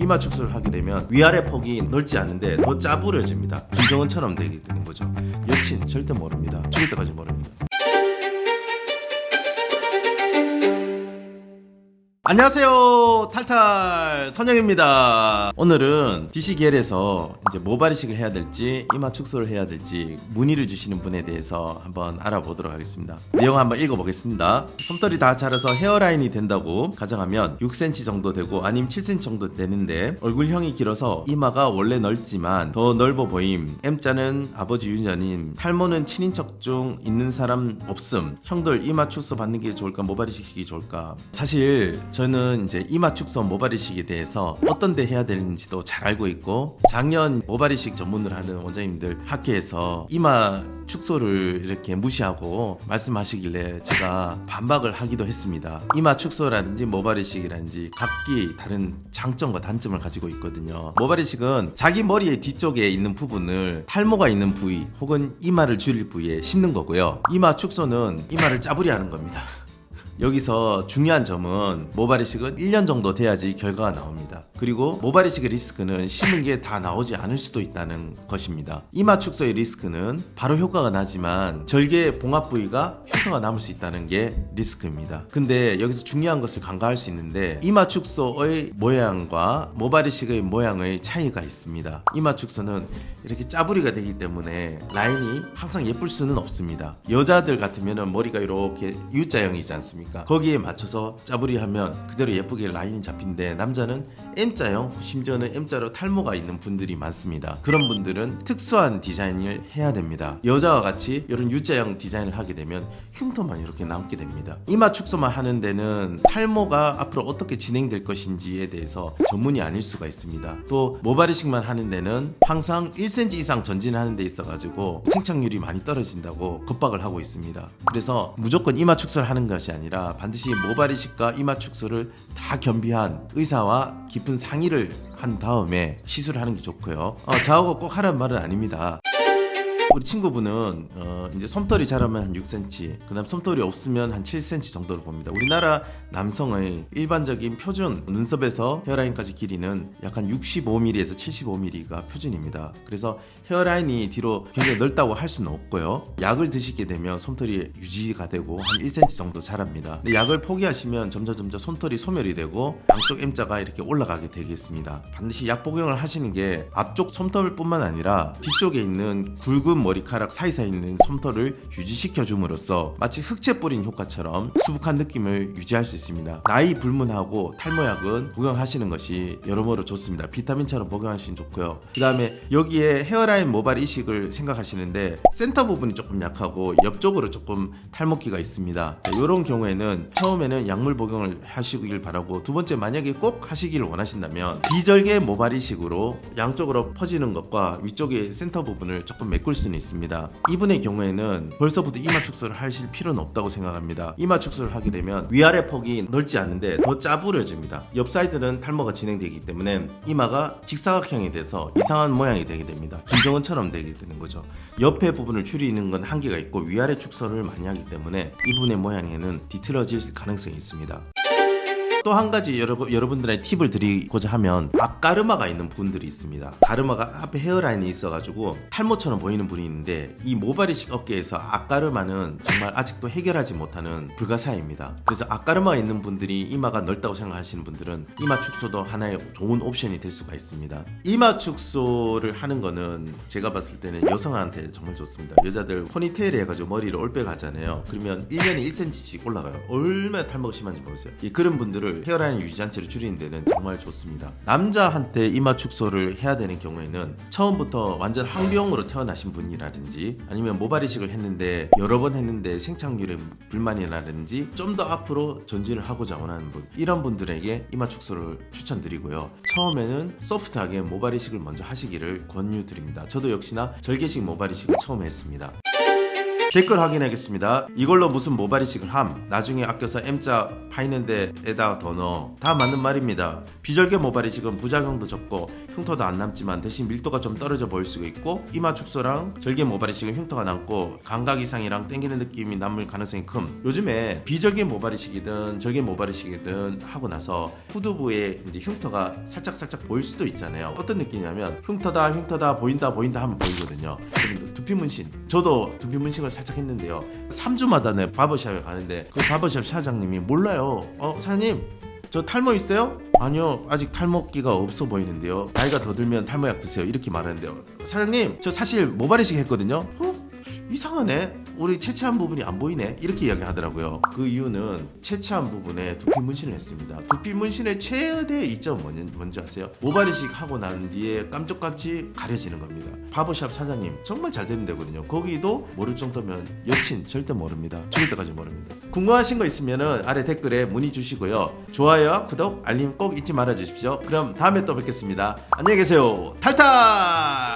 이마 축소를 하게 되면 위아래 폭이 넓지 않은데 더 짜부려집니다. 김정은처럼 되게 되는 거죠. 여친 절대 모릅니다. 죽을 때까지 모릅니다. 안녕하세요, 탈탈 선영입니다. 오늘은 DC계열에서 이제 모발이식을 해야 될지 이마 축소를 해야 될지 문의를 주시는 분에 대해서 한번 알아보도록 하겠습니다. 내용 한번 읽어보겠습니다. 솜털이 다 자라서 헤어라인이 된다고 가정하면 6cm 정도 되고 아니면 7cm 정도 되는데 얼굴형이 길어서 이마가 원래 넓지만 더 넓어 보임. M자는 아버지 유전임. 탈모는 친인척 중 있는 사람 없음. 형들 이마 축소 받는 게 좋을까 모발이식이 좋을까? 사실 저는 이제 이마 축소 모발이식에 대해서 어떤 데 해야 되는지도 잘 알고 있고, 작년 모발이식 전문을 하는 원장님들 학회에서 이마 축소를 이렇게 무시하고 말씀하시길래 제가 반박을 하기도 했습니다. 이마 축소라든지 모발이식이라든지 각기 다른 장점과 단점을 가지고 있거든요. 모발이식은 자기 머리의 뒤쪽에 있는 부분을 탈모가 있는 부위 혹은 이마를 줄일 부위에 심는 거고요. 이마 축소는 이마를 짜부리 하는 겁니다. 여기서 중요한 점은 모발이식은 1년 정도 돼야지 결과가 나옵니다. 그리고 모발이식의 리스크는 심은 게 다 나오지 않을 수도 있다는 것입니다. 이마 축소의 리스크는 바로 효과가 나지만 절개 봉합 부위가 흉터가 남을 수 있다는 게 리스크입니다. 근데 여기서 중요한 것을 간과할 수 있는데 이마 축소의 모양과 모발이식의 모양의 차이가 있습니다. 이마 축소는 이렇게 짜부리가 되기 때문에 라인이 항상 예쁠 수는 없습니다. 여자들 같으면 머리가 이렇게 U자형이지 않습니까? 거기에 맞춰서 짜부리하면 그대로 예쁘게 라인이 잡힌데 남자는 M자형, 심지어는 M자로 탈모가 있는 분들이 많습니다. 그런 분들은 특수한 디자인을 해야 됩니다. 여자와 같이 이런 U자형 디자인을 하게 되면 흉터만 이렇게 남게 됩니다. 이마 축소만 하는 데는 탈모가 앞으로 어떻게 진행될 것인지에 대해서 전문이 아닐 수가 있습니다. 또 모발이식만 하는 데는 항상 1cm 이상 전진하는 데 있어가지고 생착률이 많이 떨어진다고 겁박을 하고 있습니다. 그래서 무조건 이마 축소를 하는 것이 아니라 반드시 모발이식과 이마 축소를 다 겸비한 의사와 깊은 상의를 한 다음에 시술을 하는 게 좋고요. 저하고 꼭 하라는 말은 아닙니다. 우리 친구분은 이제 솜털이 자라면 한 6cm, 그 다음 솜털이 없으면 한 7cm 정도를 봅니다. 우리나라 남성의 일반적인 표준 눈썹에서 헤어라인까지 길이는 약 한 65mm에서 75mm가 표준입니다. 그래서 헤어라인이 뒤로 굉장히 넓다고 할 수는 없고요. 약을 드시게 되면 솜털이 유지가 되고 한 1cm 정도 자랍니다. 근데 약을 포기하시면 점점 솜털이 소멸이 되고 양쪽 M자가 이렇게 올라가게 되겠습니다. 반드시 약 복용을 하시는 게 앞쪽 솜털뿐만 아니라 뒤쪽에 있는 굵은 머리카락 사이사이에 있는 솜털을 유지시켜 줌으로써 마치 흑채 뿌린 효과처럼 수북한 느낌을 유지할 수 있습니다. 나이 불문하고 탈모약은 복용하시는 것이 여러모로 좋습니다. 비타민처럼 복용하시면 좋고요. 그 다음에 여기에 헤어라인 모발 이식을 생각하시는데 센터 부분이 조금 약하고 옆쪽으로 조금 탈모기가 있습니다. 이런 경우에는 처음에는 약물 복용을 하시길 바라고, 두 번째 만약에 꼭 하시기를 원하신다면 비절개 모발 이식으로 양쪽으로 퍼지는 것과 위쪽의 센터 부분을 조금 메꿀 수는 있습니다. 이분의 경우에는 벌써부터 이마 축소를 하실 필요는 없다고 생각합니다. 이마 축소를 하게 되면 위아래 폭이 넓지 않은데 더 짜부려집니다. 옆 사이드는 탈모가 진행되기 때문에 이마가 직사각형이 돼서 이상한 모양이 되게 됩니다. 김정은처럼 되게 되는 거죠. 옆에 부분을 줄이는 건 한계가 있고 위아래 축소를 많이 하기 때문에 이분의 모양에는 뒤틀어질 가능성이 있습니다. 또 한 가지 여러분들의 팁을 드리고자 하면 앞가르마가 있는 분들이 있습니다. 가르마가 앞에 헤어라인이 있어가지고 탈모처럼 보이는 분이 있는데, 이 모발이식 업계에서 앞가르마는 정말 아직도 해결하지 못하는 불가사의입니다. 그래서 앞가르마가 있는 분들이 이마가 넓다고 생각하시는 분들은 이마 축소도 하나의 좋은 옵션이 될 수가 있습니다. 이마 축소를 하는 거는 제가 봤을 때는 여성한테 정말 좋습니다. 여자들 포니테일 해가지고 머리를 올빼 가잖아요. 그러면 1년에 1cm씩 올라가요. 얼마나 탈모가 심한지 모르세요. 그런 분들을 헤어라인 유지한 채로 줄이는 데는 정말 좋습니다. 남자한테 이마 축소를 해야 되는 경우에는 처음부터 완전 항병으로 태어나신 분이라든지 아니면 모발이식을 했는데 여러 번 했는데 생착률에 불만이라든지 좀 더 앞으로 전진을 하고자 원하는 분, 이런 분들에게 이마 축소를 추천드리고요. 처음에는 소프트하게 모발이식을 먼저 하시기를 권유드립니다. 저도 역시나 절개식 모발이식을 처음 했습니다. 댓글 확인하겠습니다. 이걸로 무슨 모발이식을 함? 나중에 아껴서 M자 파이는 데에다 더 넣어. 다 맞는 말입니다. 비절개 모발이식은 부작용도 적고 흉터도 안 남지만 대신 밀도가 좀 떨어져 보일 수가 있고, 이마 축소랑 절개 모발이식은 흉터가 남고 감각 이상이랑 땡기는 느낌이 남을 가능성이 큼. 요즘에 비절개 모발이식이든 절개 모발이식이든 하고 나서 후두부에 이제 흉터가 살짝 보일 수도 있잖아요. 어떤 느낌이냐면 흉터다 보인다 하면 보이거든요. 그리고 두피 문신, 저도 두피 문신을 살짝 했는데요. 3주마다 내 바버샵에 가는데 그 바버샵 사장님이 몰라요. 사장님 저 탈모 있어요? 아니요, 아직 탈모기가 없어 보이는데요. 나이가 더 들면 탈모약 드세요. 이렇게 말하는데요. 사장님 저 사실 모발이식 했거든요. 이상하네, 우리 채취한 부분이 안 보이네, 이렇게 이야기하더라고요. 그 이유는 채취한 부분에 두피 문신을 했습니다. 두피 문신의 최대 이점은 뭔지 아세요? 모발이식 하고 난 뒤에 깜짝같이 가려지는 겁니다. 바버샵 사장님 정말 잘 되는 데거든요. 거기도 모를 정도면 여친 절대 모릅니다. 죽을 때까지 모릅니다. 궁금하신 거 있으면 아래 댓글에 문의 주시고요. 좋아요와 구독, 알림 꼭 잊지 말아 주십시오. 그럼 다음에 또 뵙겠습니다. 안녕히 계세요. 탈탈.